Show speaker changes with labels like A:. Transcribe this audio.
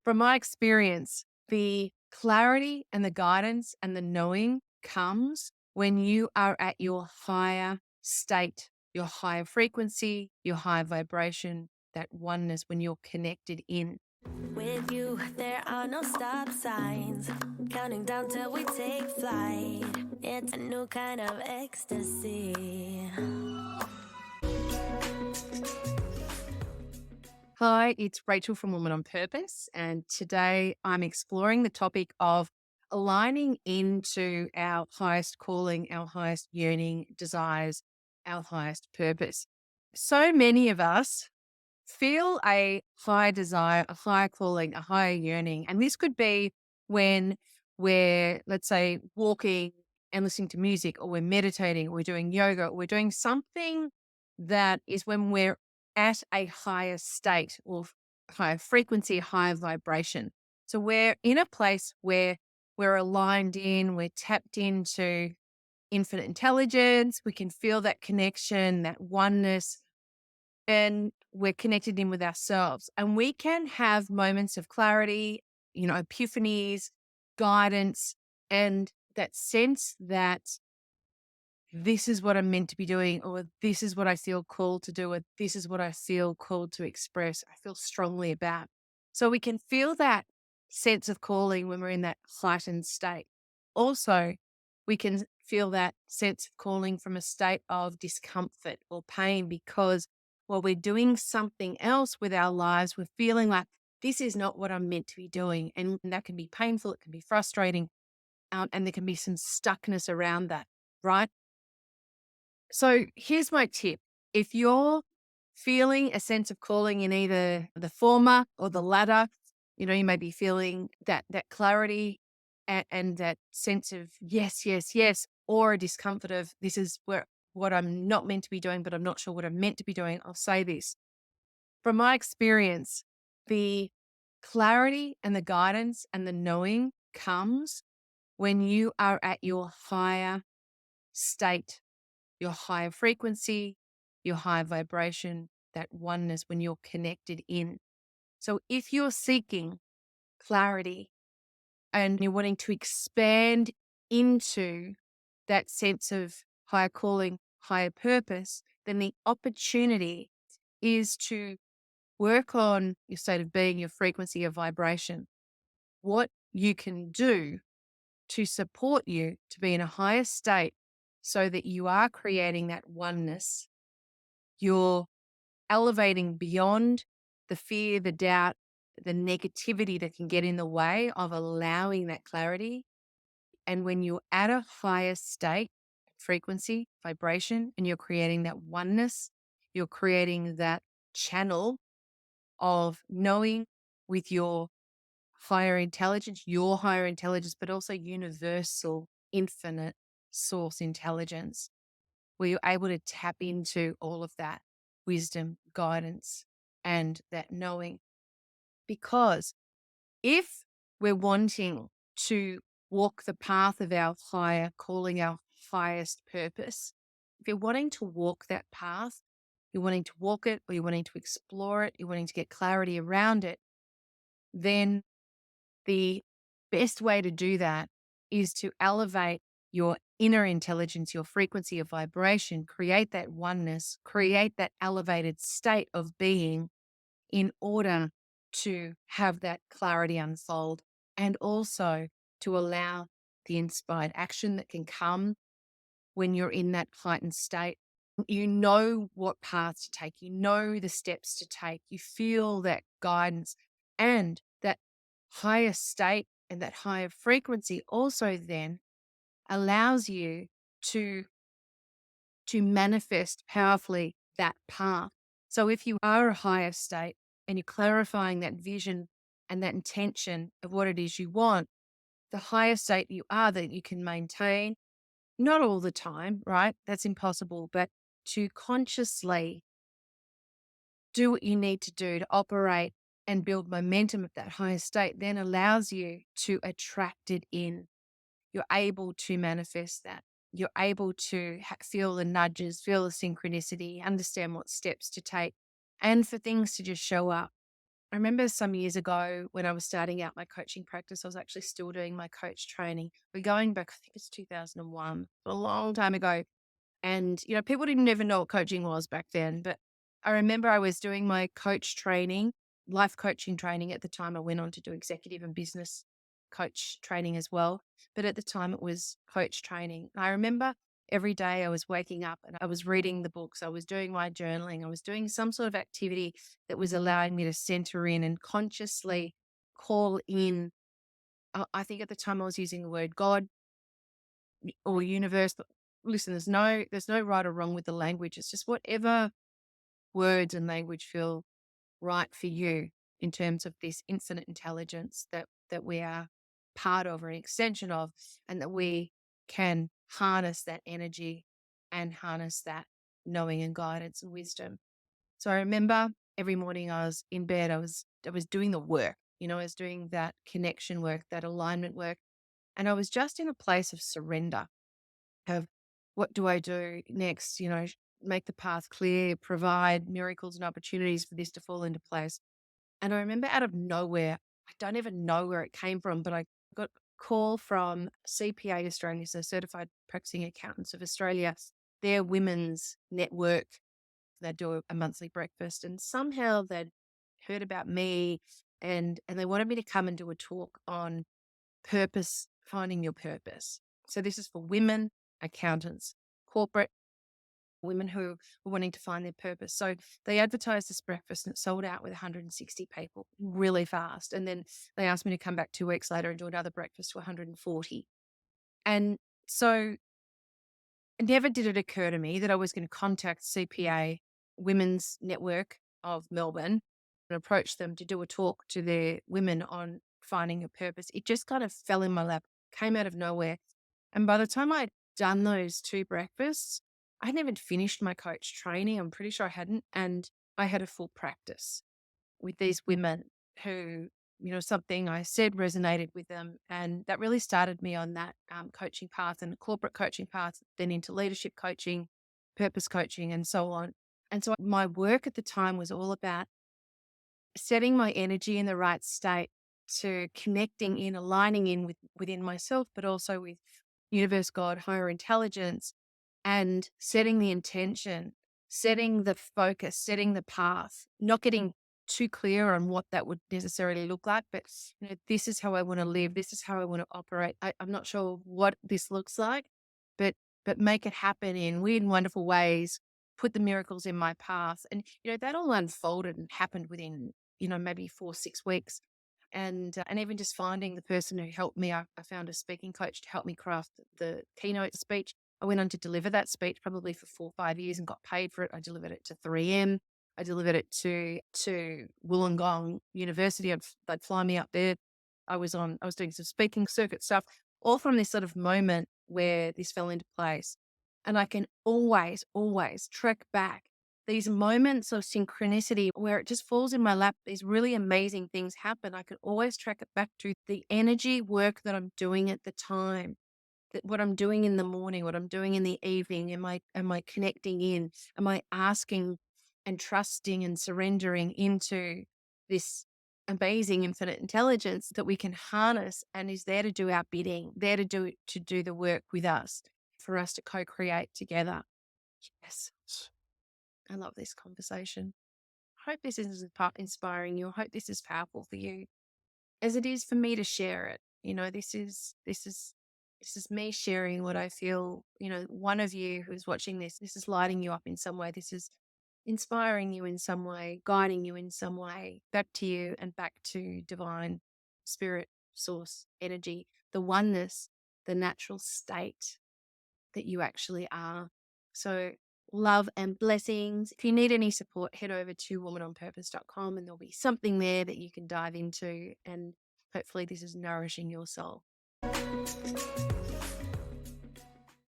A: From my experience, the clarity and the guidance and the knowing comes when you are at your higher state, your higher frequency, your higher vibration, that oneness when you're connected in.
B: With you, there are no stop signs. Counting down till we take flight. It's a new kind of ecstasy.
A: Hi, it's Rachel from Woman on Purpose, and today I'm exploring the topic of aligning into our highest calling, our highest yearning, desires, our highest purpose. So many of us feel a high desire, a higher calling, a higher yearning. And this could be when we're, let's say, walking and listening to music, or we're meditating, or we're doing yoga, or we're doing something that is when we're at a higher state or higher frequency, higher vibration. So we're in a place where we're aligned in, we're tapped into infinite intelligence, we can feel that connection, that oneness, and we're connected in with ourselves. And we can have moments of clarity, epiphanies, guidance, and that sense that this is what I'm meant to be doing, or this is what I feel called to do, or this is what I feel called to express, I feel strongly about. So we can feel that sense of calling when we're in that heightened state. Also, we can feel that sense of calling from a state of discomfort or pain because while we're doing something else with our lives, we're feeling like this is not what I'm meant to be doing. And that can be painful, it can be frustrating, and there can be some stuckness around that, right? So here's my tip. If you're feeling a sense of calling in either the former or the latter, you may be feeling that clarity and that sense of yes, yes, yes, or a discomfort of this is where what I'm not meant to be doing, but I'm not sure what I'm meant to be doing. I'll say this. From my experience, the clarity and the guidance and the knowing comes when you are at your higher state, your higher frequency, your higher vibration, that oneness when you're connected in. So if you're seeking clarity and you're wanting to expand into that sense of higher calling, higher purpose, then the opportunity is to work on your state of being, your frequency, your vibration, what you can do to support you to be in a higher state so that you are creating that oneness. You're elevating beyond the fear, the doubt, the negativity that can get in the way of allowing that clarity. And when you're at a higher state, frequency, vibration, and you're creating that oneness, you're creating that channel of knowing with your higher intelligence, but also universal, infinite source intelligence, where you're able to tap into all of that wisdom, guidance, and that knowing. Because if we're wanting to walk the path of our higher calling, our highest purpose, if you're wanting to walk that path, you're wanting to walk it, or you're wanting to explore it, you're wanting to get clarity around it, then the best way to do that is to elevate your inner intelligence, your frequency of vibration, create that oneness, create that elevated state of being in order to have that clarity unfold and also to allow the inspired action that can come when you're in that heightened state. You know what path to take, you know the steps to take, you feel that guidance, and that higher state and that higher frequency also then allows you to manifest powerfully that path. So if you are a higher state and you're clarifying that vision and that intention of what it is you want, the higher state you are that you can maintain, not all the time, right? That's impossible, but to consciously do what you need to do to operate and build momentum at that higher state then allows you to attract it in. You're able to manifest that. You're able to feel the nudges, feel the synchronicity, understand what steps to take, and for things to just show up. I remember some years ago when I was starting out my coaching practice, I was actually still doing my coach training. We're going back, I think it's 2001, a long time ago. And, people didn't even know what coaching was back then. But I remember I was doing my coach training, life coaching training at the time. I went on to do executive and business coach training as well. But at the time, it was coach training. I remember every day I was waking up and I was reading the books, I was doing my journaling, I was doing some sort of activity that was allowing me to center in and consciously call in. I think at the time I was using the word God or universe. But listen, there's no right or wrong with the language. It's just whatever words and language feel right for you in terms of this infinite intelligence that we are part of or an extension of, and that we can harness that energy and harness that knowing and guidance and wisdom. So I remember every morning I was in bed, I was doing the work, I was doing that connection work, that alignment work, and I was just in a place of surrender of what do I do next? Make the path clear, provide miracles and opportunities for this to fall into place. And I remember out of nowhere, I don't even know where it came from, but I got a call from CPA Australia, so Certified Practicing Accountants of Australia, their women's network. They do a monthly breakfast, and somehow they'd heard about me, and they wanted me to come and do a talk on purpose, finding your purpose. So this is for women, accountants, corporate women who were wanting to find their purpose. So they advertised this breakfast and it sold out with 160 people really fast. And then they asked me to come back 2 weeks later and do another breakfast to 140. And so never did it occur to me that I was going to contact CPA Women's Network of Melbourne and approach them to do a talk to their women on finding a purpose. It just kind of fell in my lap, came out of nowhere. And by the time I'd done those two breakfasts, I hadn't even finished my coach training. I'm pretty sure I hadn't. And I had a full practice with these women who, something I said resonated with them. And that really started me on that coaching path and corporate coaching path, then into leadership coaching, purpose coaching, and so on. And so my work at the time was all about setting my energy in the right state to connecting in, aligning in within myself, but also with universe, God, higher intelligence, and setting the intention, setting the focus, setting the path, not getting too clear on what that would necessarily look like, but this is how I want to live. This is how I want to operate. I'm not sure what this looks like, but make it happen in weird and wonderful ways. Put the miracles in my path, and that all unfolded and happened within maybe 4 6 weeks. And even just finding the person who helped me, I found a speaking coach to help me craft the keynote speech. I went on to deliver that speech probably for 4 or 5 years and got paid for it. I delivered it to 3M. I delivered it to Wollongong University. They'd fly me up there. I was doing some speaking circuit stuff, all from this sort of moment where this fell into place. And I can always, always track back these moments of synchronicity where it just falls in my lap. These really amazing things happen. I can always track it back to the energy work that I'm doing at the time, that what I'm doing in the morning, what I'm doing in the evening. Am I connecting in? Am I asking and trusting and surrendering into this amazing infinite intelligence that we can harness and is there to do our bidding, there to do the work with us, for us to co-create together. Yes. I love this conversation. I hope this is inspiring you. I hope this is powerful for you, as it is for me to share it. This is me sharing what I feel. One of you who's watching this, this is lighting you up in some way. This is inspiring you in some way, guiding you in some way, back to you and back to divine spirit, source, energy, the oneness, the natural state that you actually are. So love and blessings. If you need any support, head over to womanonpurpose.com and there'll be something there that you can dive into. And hopefully this is nourishing your soul.